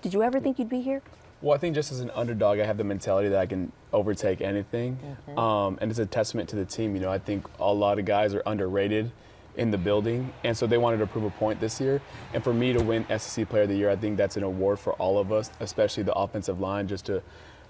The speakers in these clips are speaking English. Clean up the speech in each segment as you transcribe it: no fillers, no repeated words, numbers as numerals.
Did you ever think you'd be here? Well, I think just as an underdog, I have the mentality that I can overtake anything. And it's a testament to the team. You know, I think a lot of guys are underrated in the building, and so they wanted to prove a point this year. And for me to win SEC Player of the Year, I think that's an award for all of us, especially the offensive line, just to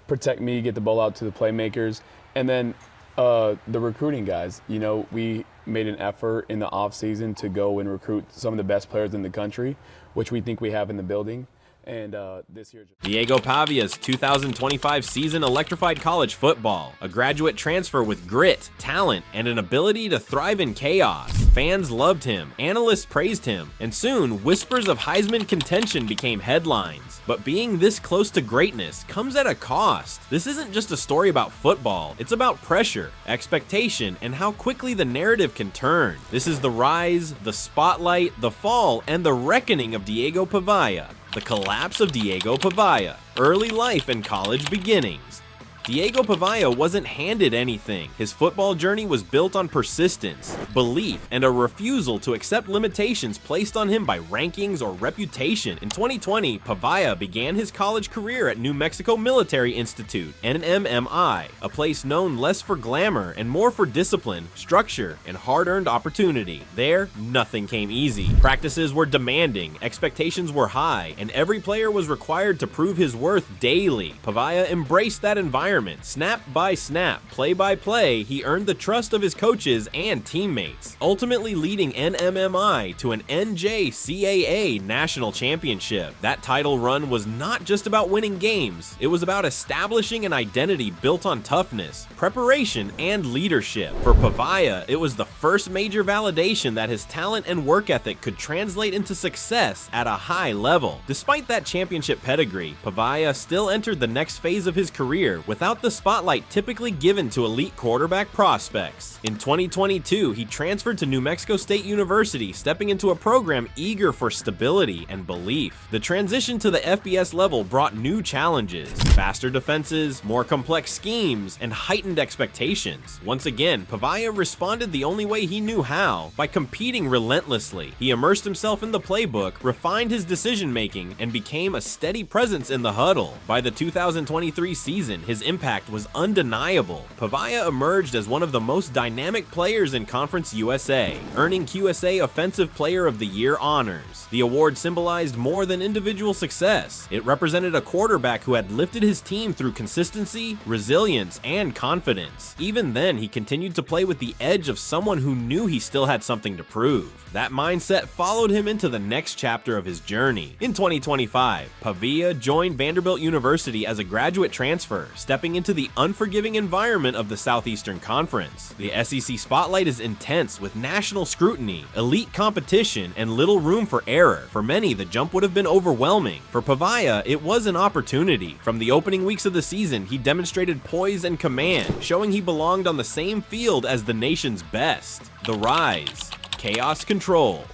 protect me, get the ball out to the playmakers. And then the recruiting guys. You know, we made an effort in the offseason to go and recruit some of the best players in the country, which we think we have in the building. And this year, Diego Pavia's 2025 season electrified college football, a graduate transfer with grit, talent, and an ability to thrive in chaos. Fans loved him, analysts praised him, and soon whispers of Heisman contention became headlines. But being this close to greatness comes at a cost. This isn't just a story about football, it's about pressure, expectation, and how quickly the narrative can turn. This is the rise, the spotlight, the fall, and the reckoning of Diego Pavia. The collapse of Diego Pavia, early life and college beginnings. Diego Pavia wasn't handed anything. His football journey was built on persistence, belief, and a refusal to accept limitations placed on him by rankings or reputation. In 2020, Pavia began his college career at New Mexico Military Institute, NMMI, a place known less for glamour and more for discipline, structure, and hard-earned opportunity. There, nothing came easy. Practices were demanding, expectations were high, and every player was required to prove his worth daily. Pavia embraced that environment. Snap by snap, play by play, he earned the trust of his coaches and teammates, ultimately leading NMMI to an NJCAA national championship. That title run was not just about winning games, it was about establishing an identity built on toughness, preparation, and leadership. For Pavia, it was the first major validation that his talent and work ethic could translate into success at a high level. Despite that championship pedigree, Pavia still entered the next phase of his career without the spotlight typically given to elite quarterback prospects. In 2022, he transferred to New Mexico State University, stepping into a program eager for stability and belief. The transition to the FBS level brought new challenges, faster defenses, more complex schemes, and heightened expectations. Once again, Pavia responded the only way he knew how, by competing relentlessly. He immersed himself in the playbook, refined his decision-making, and became a steady presence in the huddle. By the 2023 season, his impact was undeniable. Pavia emerged as one of the most dynamic players in Conference USA, earning QSA Offensive Player of the Year honors. The award symbolized more than individual success. It represented a quarterback who had lifted his team through consistency, resilience, and confidence. Even then, he continued to play with the edge of someone who knew he still had something to prove. That mindset followed him into the next chapter of his journey. In 2025, Pavia joined Vanderbilt University as a graduate transfer, stepping into the unforgiving environment of the Southeastern Conference. The SEC spotlight is intense with national scrutiny, elite competition, and little room for error. For many, the jump would have been overwhelming. For Pavia, it was an opportunity. From the opening weeks of the season, he demonstrated poise and command, showing he belonged on the same field as the nation's best. The rise. Chaos control.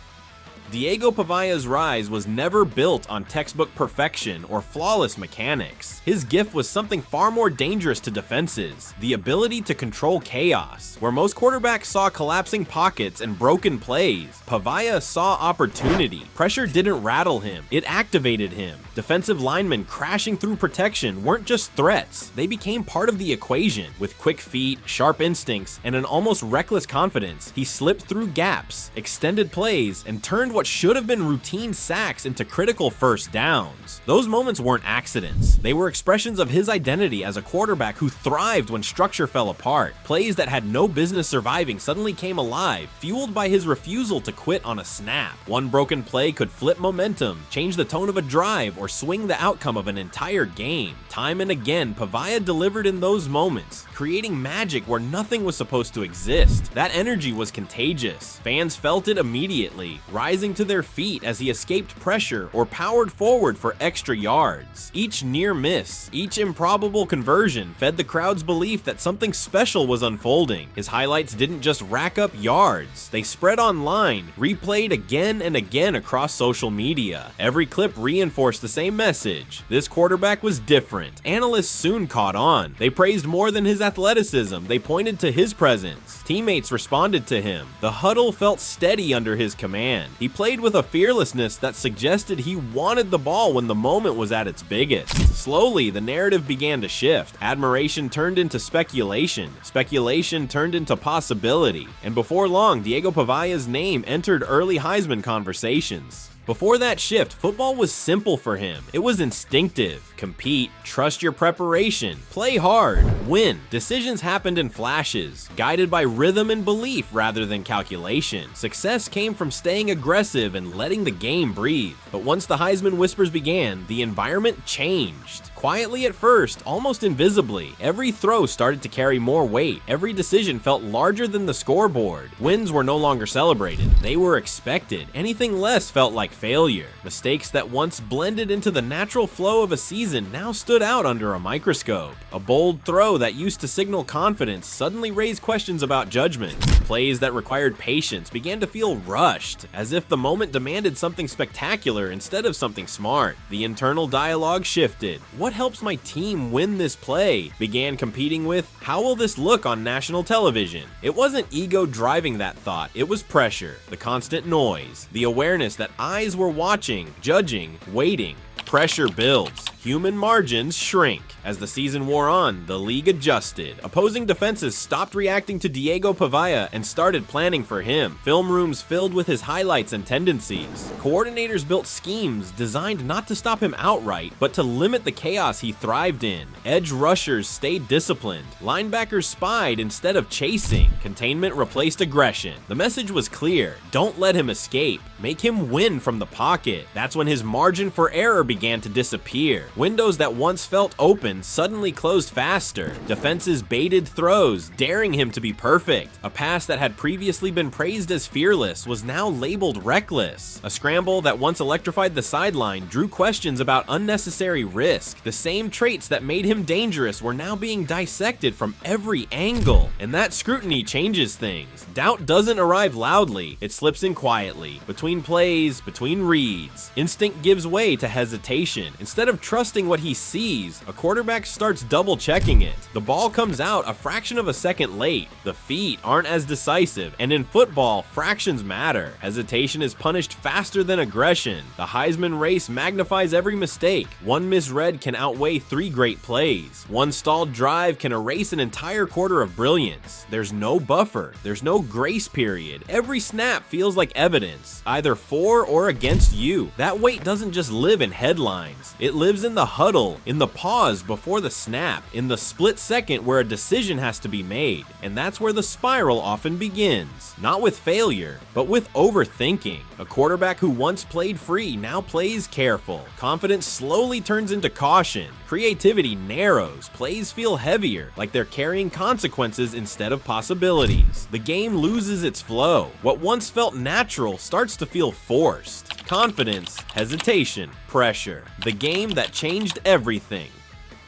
Diego Pavia's rise was never built on textbook perfection or flawless mechanics. His gift was something far more dangerous to defenses, the ability to control chaos. Where most quarterbacks saw collapsing pockets and broken plays, Pavia saw opportunity. Pressure didn't rattle him, it activated him. Defensive linemen crashing through protection weren't just threats, they became part of the equation. With quick feet, sharp instincts, and an almost reckless confidence, he slipped through gaps, extended plays, and turned what should have been routine sacks into critical first downs. Those moments weren't accidents. They were expressions of his identity as a quarterback who thrived when structure fell apart. Plays that had no business surviving suddenly came alive, fueled by his refusal to quit on a snap. One broken play could flip momentum, change the tone of a drive, or swing the outcome of an entire game. Time and again, Pavia delivered in those moments, creating magic where nothing was supposed to exist. That energy was contagious. Fans felt it immediately, rising to their feet as he escaped pressure or powered forward for extra yards. Each near miss, each improbable conversion fed the crowd's belief that something special was unfolding. His highlights didn't just rack up yards, they spread online, replayed again and again across social media. Every clip reinforced the same message. This quarterback was different. Analysts soon caught on. They praised more than his athleticism, they pointed to his presence. Teammates responded to him. The huddle felt steady under his command. He played played with a fearlessness that suggested he wanted the ball when the moment was at its biggest. Slowly, the narrative began to shift. Admiration turned into speculation. Speculation turned into possibility. And before long, Diego Pavia's name entered early Heisman conversations. Before that shift, football was simple for him. It was instinctive. Compete, trust your preparation, play hard, win. Decisions happened in flashes, guided by rhythm and belief rather than calculation. Success came from staying aggressive and letting the game breathe. But once the Heisman whispers began, the environment changed. Quietly at first, almost invisibly, every throw started to carry more weight. Every decision felt larger than the scoreboard. Wins were no longer celebrated. They were expected. Anything less felt like failure. Mistakes that once blended into the natural flow of a season now stood out under a microscope. A bold throw that used to signal confidence suddenly raised questions about judgment. Plays that required patience began to feel rushed, as if the moment demanded something spectacular instead of something smart. The internal dialogue shifted. What helps my team win this play? Began competing with, how will this look on national television? It wasn't ego driving that thought, it was pressure, the constant noise, the awareness that eyes were watching, judging, waiting. Pressure builds. Human margins shrink. As the season wore on, the league adjusted. Opposing defenses stopped reacting to Diego Pavia and started planning for him. Film rooms filled with his highlights and tendencies. Coordinators built schemes designed not to stop him outright, but to limit the chaos he thrived in. Edge rushers stayed disciplined. Linebackers spied instead of chasing. Containment replaced aggression. The message was clear. Don't let him escape. Make him win from the pocket. That's when his margin for error began to disappear. Windows that once felt open suddenly closed faster. Defenses baited throws, daring him to be perfect. A pass that had previously been praised as fearless was now labeled reckless. A scramble that once electrified the sideline drew questions about unnecessary risk. The same traits that made him dangerous were now being dissected from every angle. And that scrutiny changes things. Doubt doesn't arrive loudly, it slips in quietly. Between plays, between reads. Instinct gives way to hesitation. Instead of trusting what he sees, a quarterback starts double checking it. The ball comes out a fraction of a second late. The feet aren't as decisive, and in football, fractions matter. Hesitation is punished faster than aggression. The Heisman race magnifies every mistake. One misread can outweigh 3 great plays. One stalled drive can erase an entire quarter of brilliance. There's no buffer. There's no grace period. Every snap feels like evidence, either for or against you. That weight doesn't just live in headlines. It lives in the huddle, in the pause before the snap, in the split second where a decision has to be made. And that's where the spiral often begins. Not with failure, but with overthinking. A quarterback who once played free now plays careful. Confidence slowly turns into caution. Creativity narrows. Plays feel heavier, like they're carrying consequences instead of possibilities. The game loses its flow. What once felt natural starts to feel forced. Confidence, hesitation, pressure. The game that changed everything.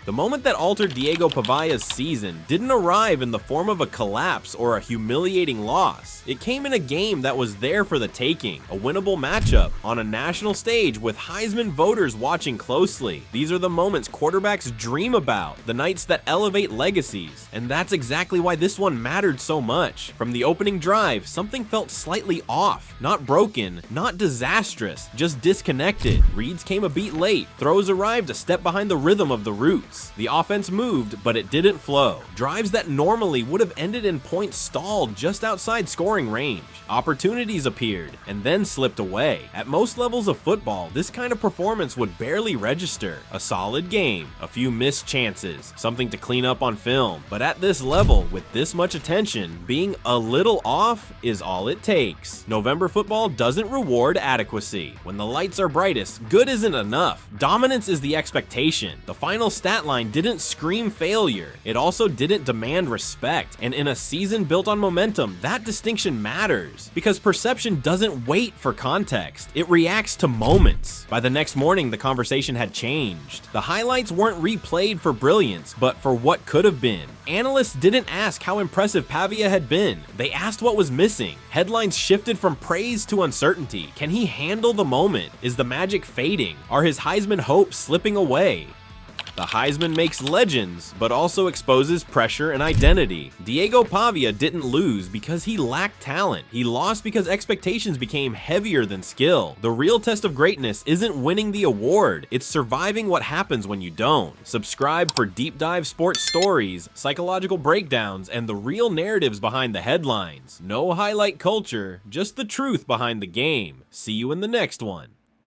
The moment that altered Diego Pavia's season didn't arrive in the form of a collapse or a humiliating loss. It came in a game that was there for the taking, a winnable matchup on a national stage with Heisman voters watching closely. These are the moments quarterbacks dream about, the nights that elevate legacies, and that's exactly why this one mattered so much. From the opening drive, something felt slightly off, not broken, not disastrous, just disconnected. Reads came a beat late, throws arrived a step behind the rhythm of the roots. The offense moved, but it didn't flow. Drives that normally would have ended in points stalled just outside scoring range. Opportunities appeared, and then slipped away. At most levels of football, this kind of performance would barely register. A solid game, a few missed chances, something to clean up on film. But at this level, with this much attention, being a little off is all it takes. November football doesn't reward adequacy. When the lights are brightest, good isn't enough. Dominance is the expectation. The final stat line didn't scream failure. It also didn't demand respect. And in a season built on momentum, that distinction matters. Because perception doesn't wait for context. It reacts to moments. By the next morning, the conversation had changed. The highlights weren't replayed for brilliance, but for what could have been. Analysts didn't ask how impressive Pavia had been. They asked what was missing. Headlines shifted from praise to uncertainty. Can he handle the moment? Is the magic fading? Are his Heisman hopes slipping away? The Heisman makes legends, but also exposes pressure and identity. Diego Pavia didn't lose because he lacked talent. He lost because expectations became heavier than skill. The real test of greatness isn't winning the award, it's surviving what happens when you don't. Subscribe for deep dive sports stories, psychological breakdowns, and the real narratives behind the headlines. No highlight culture, just the truth behind the game. See you in the next one.